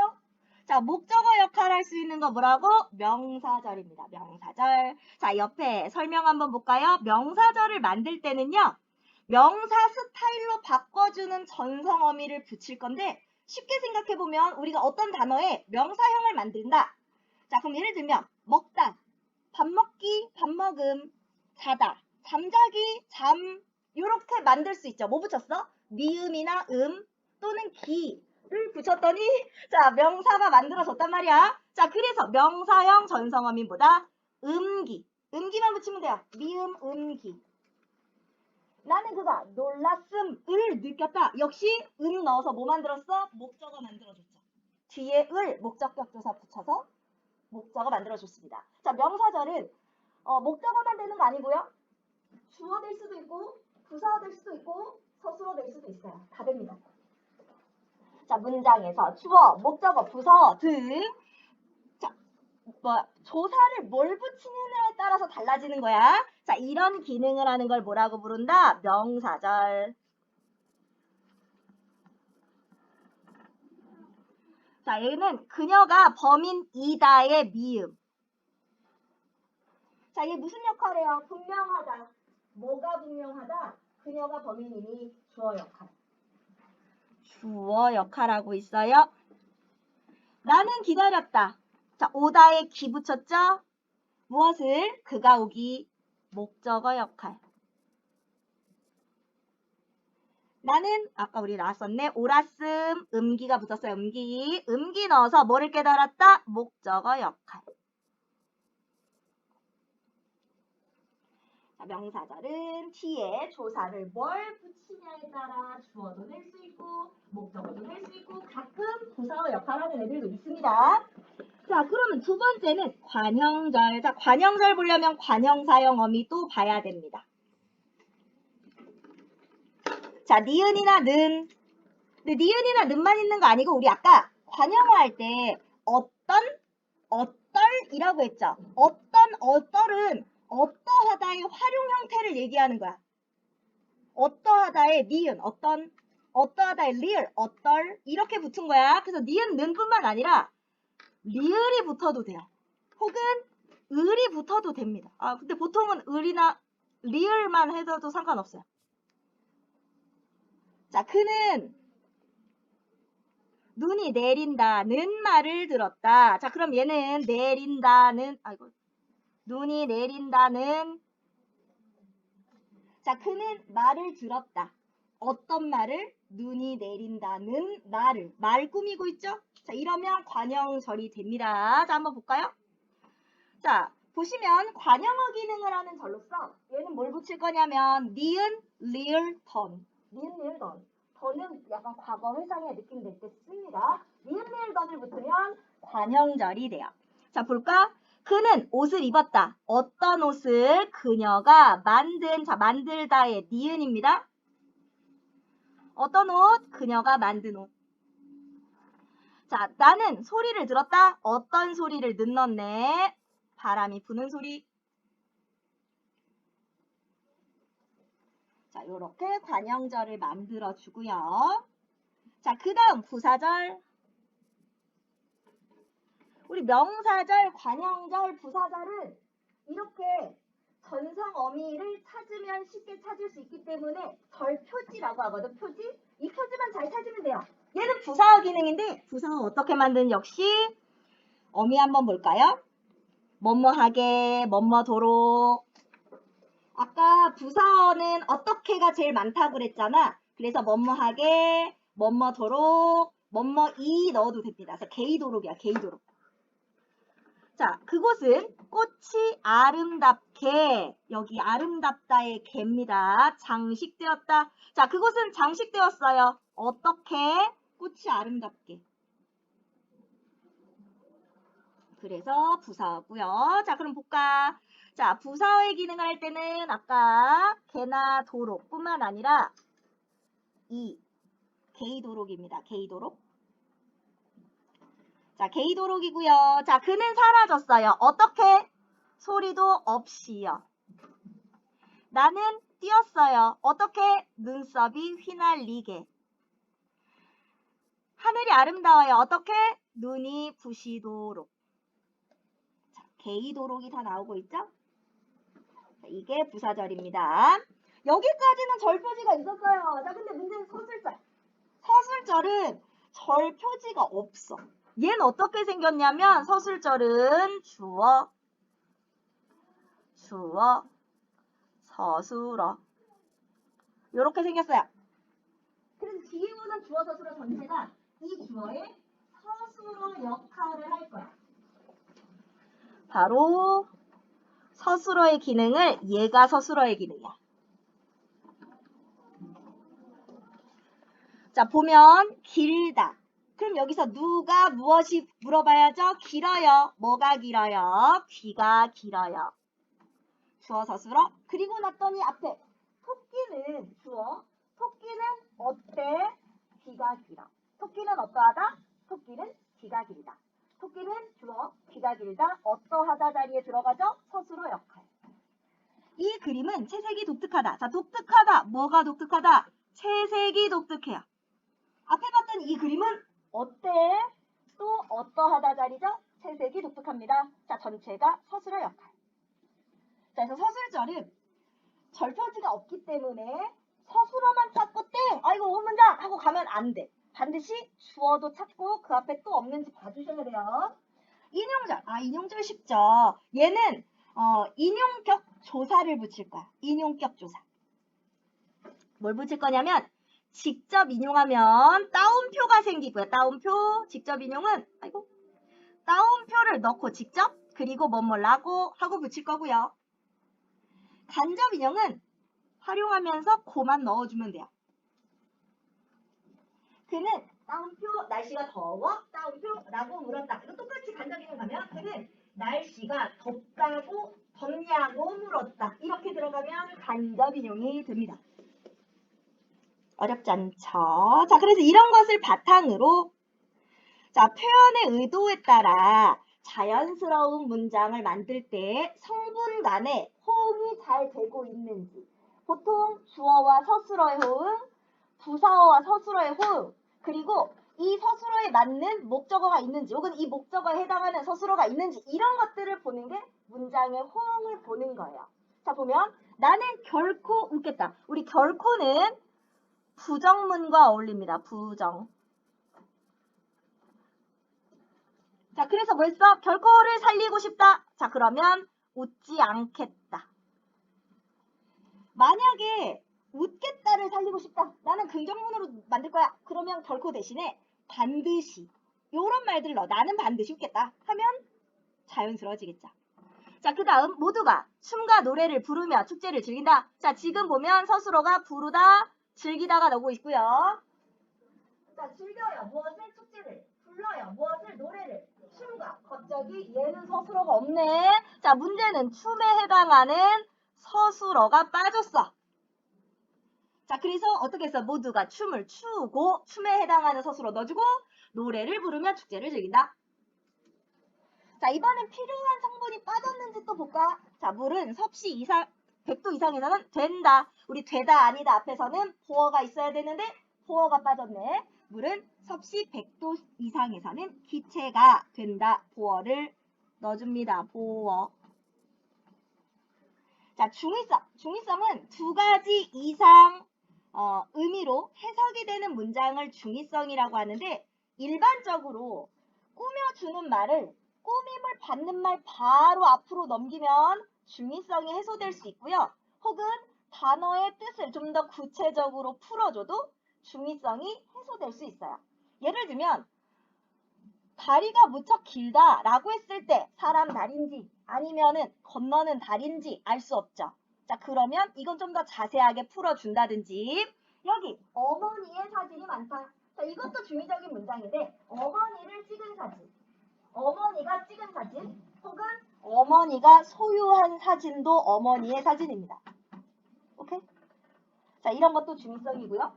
자, 목적어 역할 할 수 있는 거 뭐라고? 명사절입니다. 명사절. 자, 옆에 설명 한번 볼까요? 명사절을 만들 때는요. 명사 스타일로 바꿔주는 전성어미를 붙일 건데 쉽게 생각해보면 우리가 어떤 단어에 명사형을 만든다. 자, 그럼 예를 들면 먹다, 밥 먹기, 밥 먹음, 자다, 잠자기, 잠 이렇게 만들 수 있죠. 뭐 붙였어? 미음이나 또는 기를 붙였더니 자, 명사가 만들어졌단 말이야. 자, 그래서 명사형 전성어민보다 음기만 붙이면 돼요. 미음, 음기. 나는 그가 놀랐음을 느꼈다. 역시 넣어서 뭐 만들었어? 목적어 만들어줬죠. 뒤에 목적격 조사 붙여서 목적어 만들어줬습니다. 자, 명사절은 목적어만 되는 거 아니고요. 주어 될 수도 있고 부사어 될 수도 있고 서술어 될 수도 있어요. 다 됩니다. 자, 문장에서 주어, 목적어, 부사어 등 자, 조사를 뭘 붙이느냐에 따라서 달라지는 거야. 자, 이런 기능을 하는 걸 뭐라고 부른다? 명사절. 자, 얘는 그녀가 범인이다의 미음. 자, 얘 무슨 역할을 해요? 분명하다. 뭐가 분명하다? 그녀가 범인이니 주어 역할. 주어 역할하고 있어요. 나는 기다렸다. 자, 오다에 기 붙였죠? 무엇을? 그가 오기. 목적어 역할. 나는 아까 우리 나왔었네. 오랐음, 음기가 붙었어요. 음기 넣어서 뭐를 깨달았다? 목적어 역할. 자, 명사절은 뒤에 조사를 뭘 붙이냐에 따라 주어도 낼 수 있고 목적어도 낼 수 있고 가끔 부사어 역할하는 애들도 있습니다. 자, 그러면 두 번째는 관형절. 자, 관형절 보려면 관형사형 어미도 봐야 됩니다. 자, 니은이나 는. 근데 니은이나 는만 있는 거 아니고 우리 아까 관형어 할 때 어떨이라고 했죠. 어떨은 어떠하다의 활용 형태를 얘기하는 거야. 어떠하다의 니은, 어떠하다의 리을, 어떨 이렇게 붙은 거야. 그래서 니은, 는뿐만 아니라 리을이 붙어도 돼요. 혹은 을이 붙어도 됩니다. 근데 보통은 을이나 리을만 해도 상관없어요. 자, 그는 눈이 내린다는 말을 들었다. 자, 그럼 얘는 내린다는 눈이 내린다는 자, 그는 말을 들었다. 어떤 말을? 눈이 내린다는 말을. 말 꾸미고 있죠? 자, 이러면 관형절이 됩니다. 자, 한번 볼까요? 자, 보시면 관형어 기능을 하는 절로서 얘는 뭘 붙일 거냐면 니은, 리을, 던. 니은, 리을, 던. 던은 약간 과거 회상의 느낌 낼 때 씁니다. 니은, 리을, 던을 붙으면 관형절이 돼요. 자, 볼까? 그는 옷을 입었다. 어떤 옷을? 그녀가 만든, 자, 만들다의 니은입니다. 어떤 옷? 그녀가 만든 옷. 자, 나는 소리를 들었다. 어떤 소리를 넣었네? 바람이 부는 소리. 자, 요렇게 관형절을 만들어 주고요. 자, 그 다음 부사절. 우리 명사절, 관형절, 부사절은 이렇게 전성 어미를 찾으면 쉽게 찾을 수 있기 때문에 절표지라고 하거든. 표지. 이 표지만 잘 찾으면 돼요. 얘는 부사어 기능인데 부사어 어떻게 만드는 역시 어미 한번 볼까요? 뭐뭐하게, 뭐뭐도록. 아까 부사어는 어떻게가 제일 많다고 그랬잖아. 그래서 뭐뭐하게, 뭐뭐도록, 뭐뭐이 넣어도 됩니다. 그래서 게이도록이야, 게이도록. 자, 그곳은 꽃이 아름답게, 여기 아름답다의 개입니다. 장식되었다. 자, 그곳은 장식되었어요. 어떻게? 꽃이 아름답게. 그래서 부사어고요. 자, 그럼 볼까? 자, 부사어의 기능을 할 때는 아까 개나 도록 뿐만 아니라 이 게이도록입니다. 게이도록. 자, 게이도록이고요. 자, 그는 사라졌어요. 어떻게? 소리도 없이요. 나는 뛰었어요. 어떻게? 눈썹이 휘날리게. 하늘이 아름다워요. 어떻게? 눈이 부시도록. 자, 게이도록이 다 나오고 있죠? 자, 이게 부사절입니다. 여기까지는 절 표지가 있었어요. 자, 근데 문제는 서술절. 서술절은 절 표지가 없어. 얘는 어떻게 생겼냐면 서술절은 주어, 서술어 이렇게 생겼어요. 그래서 뒤에 오는 주어, 서술어 전체가 이 주어의 서술어 역할을 할 거야. 바로 서술어의 기능을 얘가 서술어의 기능이야. 자, 보면 길다. 그럼 여기서 누가 무엇이 물어봐야죠? 길어요. 뭐가 길어요? 귀가 길어요. 주어 서술어. 그리고 났더니 앞에 토끼는 주어. 토끼는 어때? 귀가 길어. 토끼는 어떠하다? 토끼는 귀가 길다. 토끼는 주어, 귀가 길다. 어떠하다 자리에 들어가죠? 서술어 역할. 이 그림은 채색이 독특하다. 자, 독특하다. 뭐가 독특하다? 채색이 독특해요. 앞에 봤던 이 그림은 어때? 또 어떠하다 자리죠? 채색이 독특합니다. 자, 전체가 서술어 역할. 자, 그래서 서술절은 절표지가 없기 때문에 서술어만 찾고 땡! 아이고, 온 문장! 하고 가면 안 돼. 반드시 주어도 찾고 그 앞에 또 없는지 봐주셔야 돼요. 인용절. 아, 인용절 쉽죠. 얘는 인용격 조사를 붙일 거야. 인용격 조사. 뭘 붙일 거냐면 직접 인용하면 따옴표가 생기고요. 따옴표. 직접 인용은 아이고 따옴표를 넣고 직접 그리고 뭐뭐라고 하고 붙일 거고요. 간접 인용은 활용하면서 고만 넣어주면 돼요. 그는 따옴표 날씨가 더워 따옴표라고 물었다. 이거 똑같이 간접 인용 가면 그는 날씨가 덥다고 덥냐고 물었다. 이렇게 들어가면 간접 인용이 됩니다. 어렵지 않죠? 자, 그래서 이런 것을 바탕으로 자, 표현의 의도에 따라 자연스러운 문장을 만들 때 성분 간에 호응이 잘 되고 있는지 보통 주어와 서술어의 호응, 부사어와 서술어의 호응 그리고 이 서술어에 맞는 목적어가 있는지 혹은 이 목적어에 해당하는 서술어가 있는지 이런 것들을 보는 게 문장의 호응을 보는 거예요. 자, 보면 나는 결코 웃겠다. 우리 결코는 부정문과 어울립니다. 부정. 자, 그래서 뭐 했어? 결코를 살리고 싶다. 자, 그러면 웃지 않겠다. 만약에 웃겠다를 살리고 싶다. 나는 긍정문으로 만들 거야. 그러면 결코 대신에 반드시 이런 말들을 넣어. 나는 반드시 웃겠다 하면 자연스러워지겠죠. 자, 그 다음 모두가 춤과 노래를 부르며 축제를 즐긴다. 자, 지금 보면 서술어가 부르다, 즐기다가 나오고 있고요. 자, 즐겨요. 무엇을? 축제를. 불러요. 무엇을? 노래를. 춤과. 갑자기 얘는 서술어가 없네. 자, 문제는 춤에 해당하는 서술어가 빠졌어. 자, 그래서 어떻게 했어? 모두가 춤을 추고 춤에 해당하는 서술어 넣어주고 노래를 부르며 축제를 즐긴다. 자, 이번엔 필요한 성분이 빠졌는지 또 볼까? 자, 물은 섭씨 이상 100도 이상에서는 된다. 우리 되다 아니다 앞에서는 보어가 있어야 되는데 보어가 빠졌네. 물은 섭씨 100도 이상에서는 기체가 된다. 보어를 넣어줍니다. 보어. 자, 중의성. 중의성은 두 가지 이상 의미로 해석이 되는 문장을 중의성이라고 하는데 일반적으로 꾸며주는 말을 꾸밈을 받는 말 바로 앞으로 넘기면 중의성이 해소될 수 있고요. 혹은 단어의 뜻을 좀 더 구체적으로 풀어줘도 중의성이 해소될 수 있어요. 예를 들면 다리가 무척 길다 라고 했을 때 사람 다리인지 아니면은 건너는 다리인지 알 수 없죠. 자, 그러면 이건 좀 더 자세하게 풀어준다든지 여기 어머니의 사진이 많다. 자, 이것도 중의적인 문장인데 어머니를 찍은 사진 어머니가 찍은 사진 혹은 어머니가 소유한 사진도 어머니의 사진입니다. 오케이? 자, 이런 것도 중의성이고요.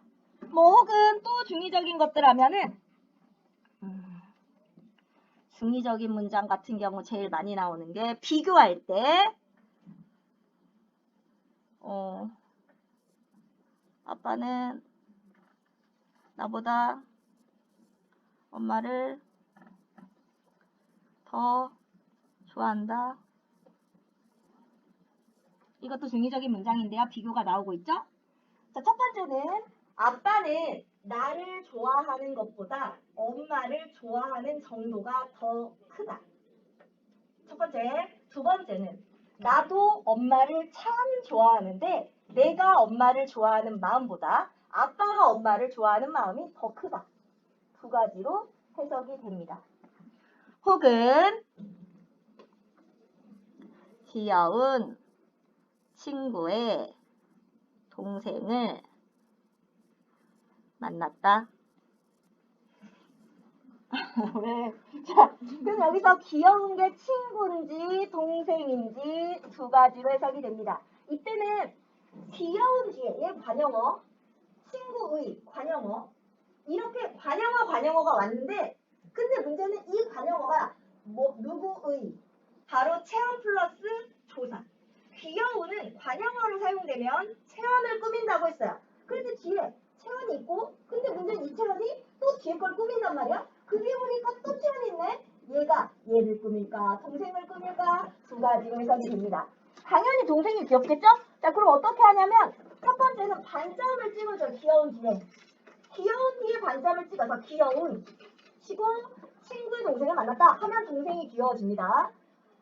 뭐 혹은 또 중의적인 것들 하면은 중의적인 문장 같은 경우 제일 많이 나오는 게 비교할 때 아빠는 나보다 엄마를 더 좋아한다. 이것도 중의적인 문장인데요. 비교가 나오고 있죠? 자, 첫 번째는 아빠는 나를 좋아하는 것보다 엄마를 좋아하는 정도가 더 크다. 첫 번째. 두 번째는 나도 엄마를 참 좋아하는데 내가 엄마를 좋아하는 마음보다 아빠가 엄마를 좋아하는 마음이 더 크다. 두 가지로 해석이 됩니다. 혹은 귀여운 친구의 동생을 만났다. 왜? 자, 그럼 여기서 귀여운 게 친구인지 동생인지 두 가지로 해석이 됩니다. 이때는 귀여운 뒤에 얘 관용어, 친구의 관용어 이렇게 관용어가 왔는데 근데 문제는 이 관용어가 누구의 바로 체험 플러스 조사. 귀여운은 관용어로 사용되면 체험을 꾸민다고 했어요. 그런데 뒤에 체험이 있고 근데 문제는 이 체험이 또 뒤에 걸 꾸민단 말이야. 그게 보니까 또 체험이 있네. 얘가 얘를 꾸밀까 동생을 꾸밀까 두 가지로 해석이 됩니다. 당연히 동생이 귀엽겠죠? 자 그럼 어떻게 하냐면 첫 번째는 반점을 찍어줘요. 귀여운 뒤에. 귀여운 뒤에 반점을 찍어서 귀여운 치고 친구의 동생을 만났다 하면 동생이 귀여워집니다.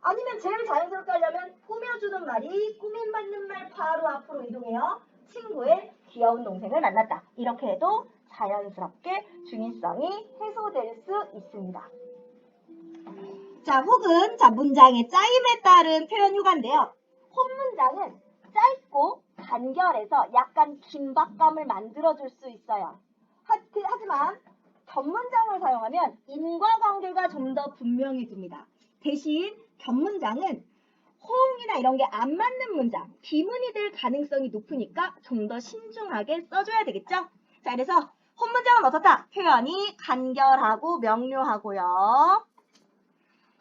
아니면 제일 자연스럽게 하려면 꾸며주는 말이 꾸밈받는 말 바로 앞으로 이동해요. 친구의 귀여운 동생을 만났다. 이렇게 해도 자연스럽게 중의성이 해소될 수 있습니다. 자, 혹은 문장의 짜임에 따른 표현 휴가인데요. 홈문장은 짧고 간결해서 약간 긴박감을 만들어줄 수 있어요. 하지만 겹문장을 사용하면 인과관계가 좀 더 분명해집니다. 대신 겹문장은 호응이나 이런 게 안 맞는 문장, 비문이 될 가능성이 높으니까 좀 더 신중하게 써줘야 되겠죠? 자, 그래서 홈문장은 어떻다? 표현이 간결하고 명료하고요.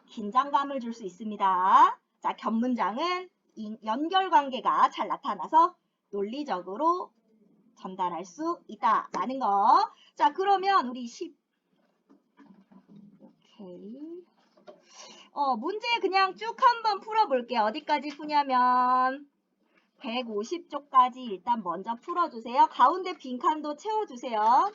긴장감을 줄 수 있습니다. 자, 겹문장은 연결관계가 잘 나타나서 논리적으로 전달할 수 있다라는 거. 자, 그러면 우리 오케이. 문제 그냥 쭉 한번 풀어볼게요. 어디까지 푸냐면 150쪽까지 일단 먼저 풀어주세요. 가운데 빈칸도 채워주세요.